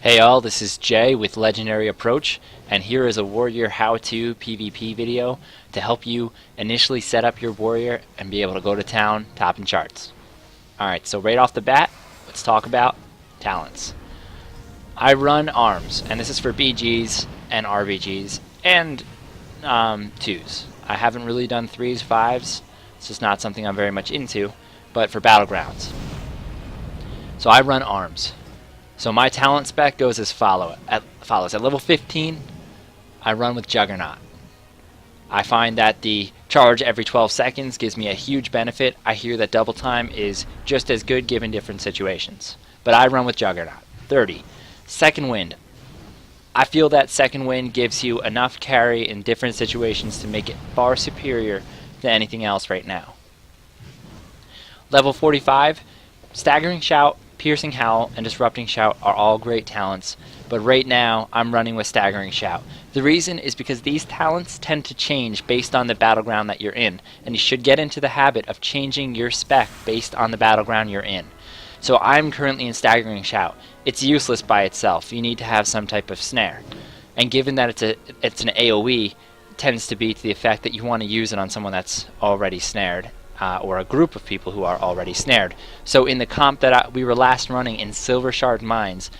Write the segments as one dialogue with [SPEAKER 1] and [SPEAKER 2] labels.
[SPEAKER 1] Hey all, this is Jay with Legendary Approach, and here is a warrior how-to PvP video to help you initially set up your warrior and be able to go to town topping charts. Alright, so right off the bat, let's talk about talents. I run arms, and this is for BGs and RBGs and 2s. I haven't really done 3s, 5s, it's just not something I'm very much into, but for battlegrounds. So I run arms. So my talent spec goes as follows. At level 15, I run with Juggernaut. I find that the charge every 12 seconds gives me a huge benefit. I hear that double time is just as good given different situations. But I run with Juggernaut. 30. Second Wind. I feel that Second Wind gives you enough carry in different situations to make it far superior to anything else right now. Level 45, Staggering Shout, Piercing Howl, and Disrupting Shout are all great talents, but right now I'm running with Staggering Shout. The reason is because these talents tend to change based on the battleground that you're in, and you should get into the habit of changing your spec based on the battleground you're in. So I'm currently in Staggering Shout. It's useless by itself. You need to have some type of snare. And given that it's an AoE, it tends to be to the effect that you want to use it on someone that's already snared. Or a group of people who are already snared. So in the comp that we were last running in Silver Shard Mines,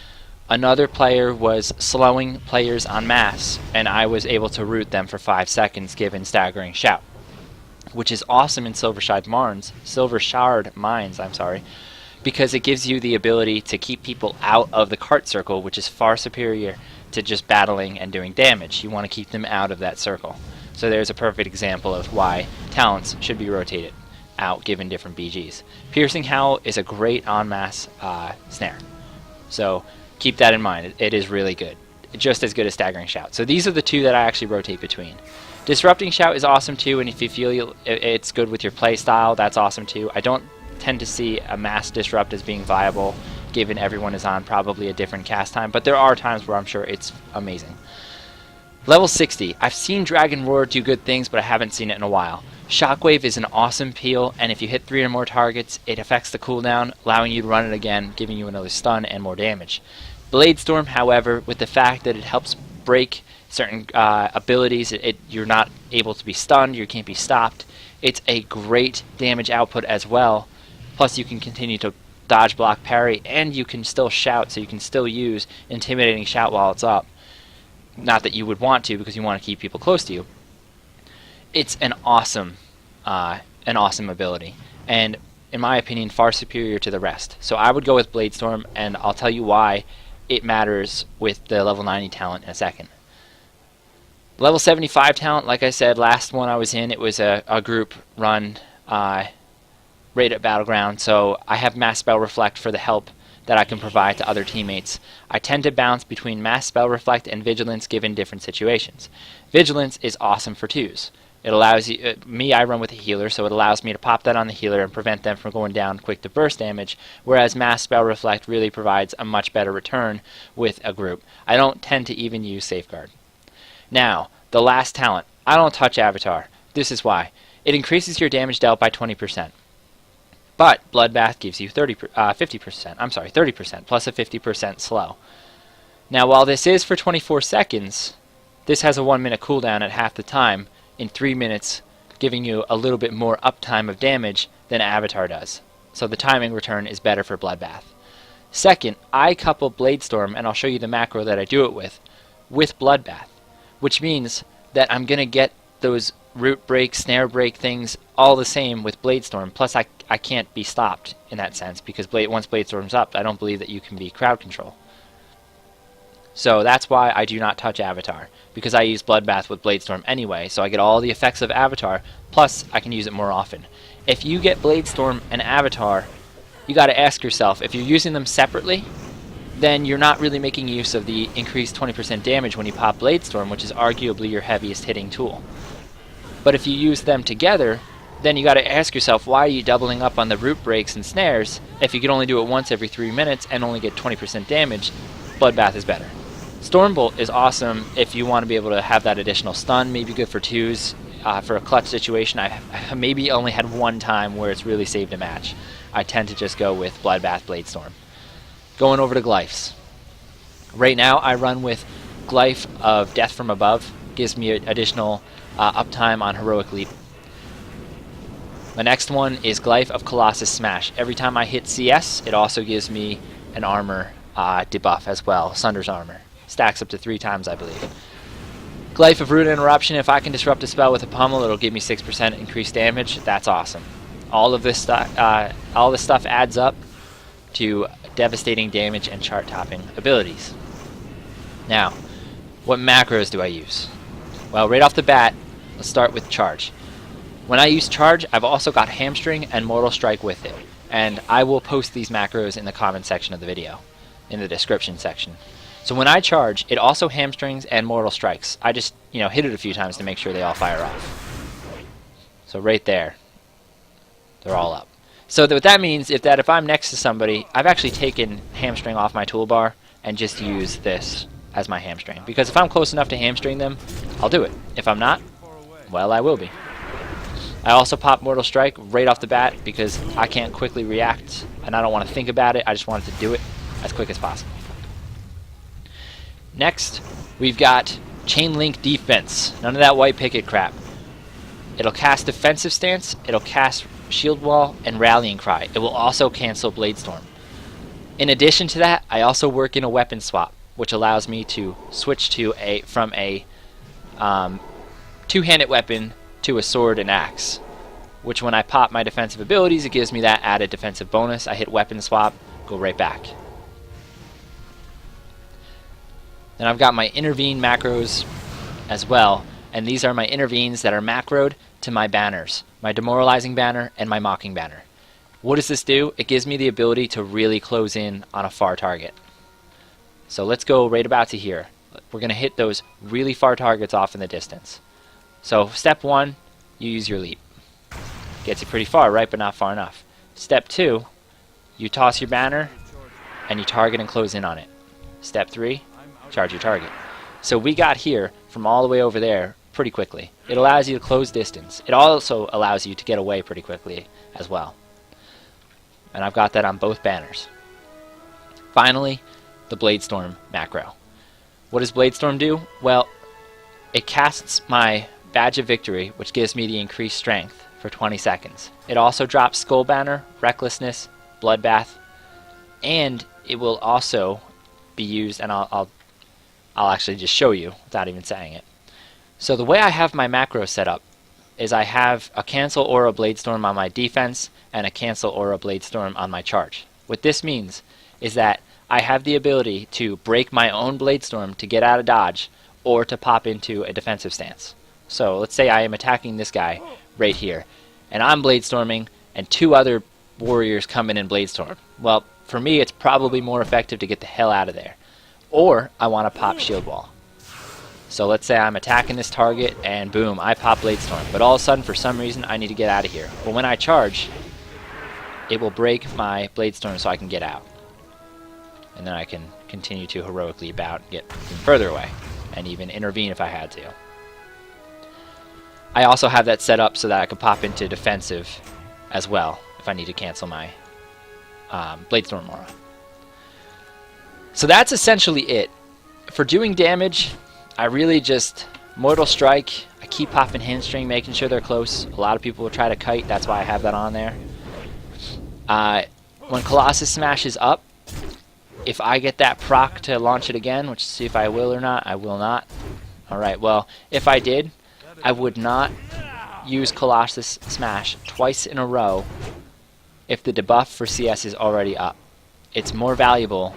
[SPEAKER 1] another player was slowing players en masse, and I was able to root them for 5 seconds given Staggering Shout, which is awesome in Silver Shard Mines, because it gives you the ability to keep people out of the cart circle, which is far superior to just battling and doing damage. You want to keep them out of that circle. So there's a perfect example of why talents should be rotated out given different BGs. Piercing Howl is a great en masse snare, so keep that in mind. It is really good, just as good as Staggering Shout. So these are the two that I actually rotate between. Disrupting Shout is awesome too, and if you feel it's good with your play style, that's awesome too. I don't tend to see a mass disrupt as being viable given everyone is on probably a different cast time, but there are times where I'm sure it's amazing. Level 60. I've seen Dragon Roar do good things, but I haven't seen it in a while. Shockwave is an awesome peel, and if you hit 3 or more targets, it affects the cooldown, allowing you to run it again, giving you another stun and more damage. Bladestorm, however, with the fact that it helps break certain abilities, you're not able to be stunned, you can't be stopped. It's a great damage output as well. Plus you can continue to dodge, block, parry, and you can still shout, so you can still use Intimidating Shout while it's up. Not that you would want to, because you want to keep people close to you. It's an awesome ability, and in my opinion, far superior to the rest. So I would go with Bladestorm, and I'll tell you why it matters with the level 90 talent in a second. Level 75 talent, like I said, last one I was in, it was a group run right at Battleground, so I have Mass Spell Reflect for the help that I can provide to other teammates. I tend to bounce between Mass Spell Reflect and Vigilance given different situations. Vigilance is awesome for 2s. It allows you, I run with a healer, so it allows me to pop that on the healer and prevent them from going down quick to burst damage, whereas Mass Spell Reflect really provides a much better return with a group. I don't tend to even use Safeguard. Now, the last talent. I don't touch Avatar. This is why. It increases your damage dealt by 20%. But Bloodbath gives you 30%, plus a 50% slow. Now, while this is for 24 seconds, this has a 1-minute cooldown at half the time, in 3 minutes, giving you a little bit more uptime of damage than Avatar does. So the timing return is better for Bloodbath. Second, I couple Bladestorm, and I'll show you the macro that I do it with Bloodbath, which means that I'm going to get those root break, snare break things all the same with Bladestorm. Plus I can't be stopped in that sense, because once Bladestorm's up, I don't believe that you can be crowd control. So that's why I do not touch Avatar, because I use Bloodbath with Bladestorm anyway, so I get all the effects of Avatar, plus I can use it more often. If you get Bladestorm and Avatar, you got to ask yourself, if you're using them separately, then you're not really making use of the increased 20% damage when you pop Bladestorm, which is arguably your heaviest hitting tool. But if you use them together, then you got to ask yourself, why are you doubling up on the root breaks and snares if you can only do it once every 3 minutes and only get 20% damage? Bloodbath is better. Stormbolt is awesome if you want to be able to have that additional stun, maybe good for 2s. For a clutch situation, I maybe only had one time where it's really saved a match. I tend to just go with Bloodbath, Bladestorm. Going over to Glyphs. Right now I run with Glyph of Death from Above. Gives me additional uptime on Heroic Leap. The next one is Glyph of Colossus Smash. Every time I hit CS, it also gives me an armor debuff as well, Sunder's armor. Stacks up to 3 times, I believe. Glyph of Root Interruption. If I can disrupt a spell with a pummel, it'll give me 6% increased damage. That's awesome. All this stuff adds up to devastating damage and chart-topping abilities. Now, what macros do I use? Well, right off the bat, let's start with Charge. When I use Charge, I've also got Hamstring and Mortal Strike with it, and I will post these macros in the comment section of the video, in the description section. So when I charge, it also hamstrings and Mortal Strikes. I just, hit it a few times to make sure they all fire off. So right there, they're all up. So what that means is that if I'm next to somebody, I've actually taken Hamstring off my toolbar and just use this as my Hamstring. Because if I'm close enough to hamstring them, I'll do it. If I'm not, well, I will be. I also pop Mortal Strike right off the bat because I can't quickly react and I don't want to think about it. I just wanted to do it as quick as possible. Next, we've got Chain Link Defense. None of that white picket crap. It'll cast Defensive Stance, it'll cast Shield Wall, and Rallying Cry. It will also cancel Bladestorm. In addition to that, I also work in a weapon swap, which allows me to switch to from a two-handed weapon to a sword and axe, which when I pop my defensive abilities, it gives me that added defensive bonus. I hit weapon swap, go right back. Then I've got my intervene macros as well, and these are my intervenes that are macroed to my banners, my Demoralizing Banner and my Mocking Banner. What does this do? It gives me the ability to really close in on a far target. So let's go right about to here. We're going to hit those really far targets off in the distance. So step 1, you use your leap. Gets you pretty far, right, but not far enough. Step 2, you toss your banner and you target and close in on it. Step 3, charge your target. So we got here from all the way over there pretty quickly. It allows you to close distance. It also allows you to get away pretty quickly as well. And I've got that on both banners. Finally, the Bladestorm macro. What does Bladestorm do? Well, it casts my Badge of Victory, which gives me the increased strength for 20 seconds. It also drops Skull Banner, Recklessness, Bloodbath, and it will also be used, and I'll actually just show you without even saying it. So the way I have my macro set up is I have a Cancel Aura Bladestorm on my defense and a Cancel Aura Bladestorm on my charge. What this means is that I have the ability to break my own Bladestorm to get out of dodge or to pop into a defensive stance. So let's say I am attacking this guy right here, and I'm Bladestorming, and 2 other warriors come in and Bladestorm. Well, for me, it's probably more effective to get the hell out of there. Or I want to pop Shield Wall. So let's say I'm attacking this target, and boom, I pop Bladestorm. But all of a sudden, for some reason, I need to get out of here. But when I charge, it will break my Bladestorm so I can get out. And then I can continue to heroically leap out and get further away, and even intervene if I had to. I also have that set up so that I can pop into defensive as well if I need to cancel my Bladestorm aura. So that's essentially it. For doing damage, I really just Mortal Strike. I keep popping Hamstring, making sure they're close. A lot of people will try to kite, that's why I have that on there. When Colossus smashes up, if I get that proc to launch it again, which see if I will or not, I will not. Alright, well, if I did, I would not use Colossus Smash twice in a row if the debuff for CS is already up. It's more valuable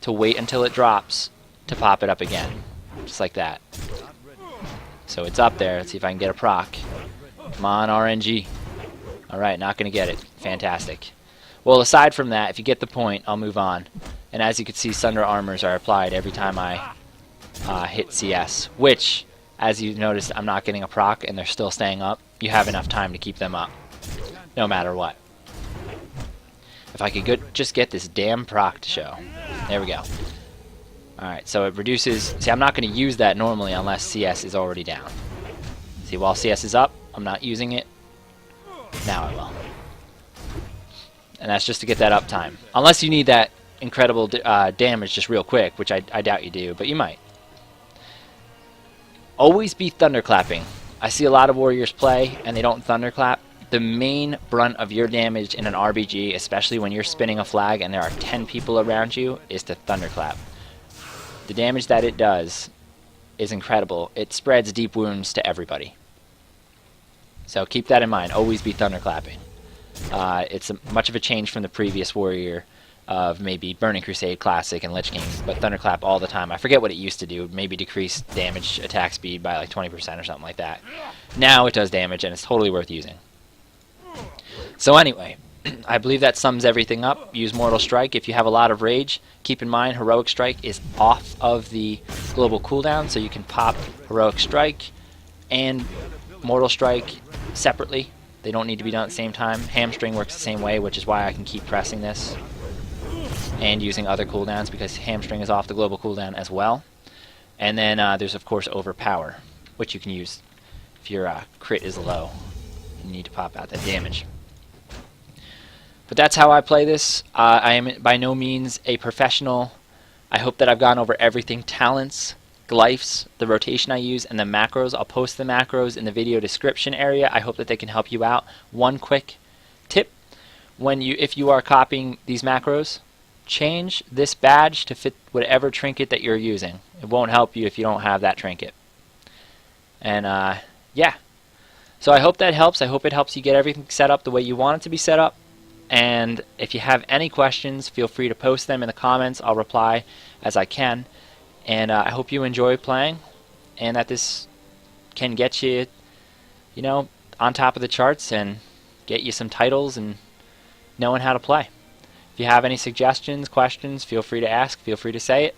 [SPEAKER 1] to wait until it drops to pop it up again. Just like that. So it's up there. Let's see if I can get a proc. Come on, RNG. Alright, not going to get it. Fantastic. Well, aside from that, if you get the point, I'll move on. And as you can see, Sunder Armors are applied every time I hit CS, which, as you noticed, I'm not getting a proc and they're still staying up. You have enough time to keep them up, no matter what. If I could just get this damn proc to show. There we go. Alright, so it reduces... See, I'm not going to use that normally unless CS is already down. See, while CS is up, I'm not using it. Now I will. And that's just to get that uptime. Unless you need that incredible damage just real quick, which I doubt you do, but you might. Always be thunderclapping. I see a lot of warriors play and they don't thunderclap. The main brunt of your damage in an RBG, especially when you're spinning a flag and there are 10 people around you, is to thunderclap. The damage that it does is incredible. It spreads deep wounds to everybody. So keep that in mind. Always be thunderclapping. It's much of a change from the previous warrior of maybe Burning Crusade Classic and Lich King, but thunderclap all the time. I forget what it used to do. Maybe decrease damage attack speed by like 20% or something like that. Now it does damage and it's totally worth using. So anyway, I believe that sums everything up. Use Mortal Strike. If you have a lot of rage, keep in mind Heroic Strike is off of the global cooldown, so you can pop Heroic Strike and Mortal Strike separately. They don't need to be done at the same time. Hamstring works the same way, which is why I can keep pressing this and using other cooldowns, because Hamstring is off the global cooldown as well. And then there's of course Overpower, which you can use if your crit is low. You need to pop out that damage. But that's how I play this. I am by no means a professional. I hope that I've gone over everything. Talents, glyphs, the rotation I use, and the macros. I'll post the macros in the video description area. I hope that they can help you out. One quick tip: if you are copying these macros, change this badge to fit whatever trinket that you're using. It won't help you if you don't have that trinket. And yeah. So I hope that helps. I hope it helps you get everything set up the way you want it to be set up. And if you have any questions, feel free to post them in the comments. I'll reply as I can. And I hope you enjoy playing, and that this can get you, you know, on top of the charts and get you some titles and knowing how to play. If you have any suggestions, questions, feel free to ask. Feel free to say it.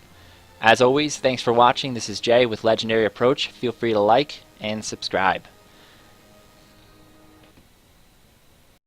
[SPEAKER 1] As always, thanks for watching. This is Jay with Legendary Approach. Feel free to like and subscribe.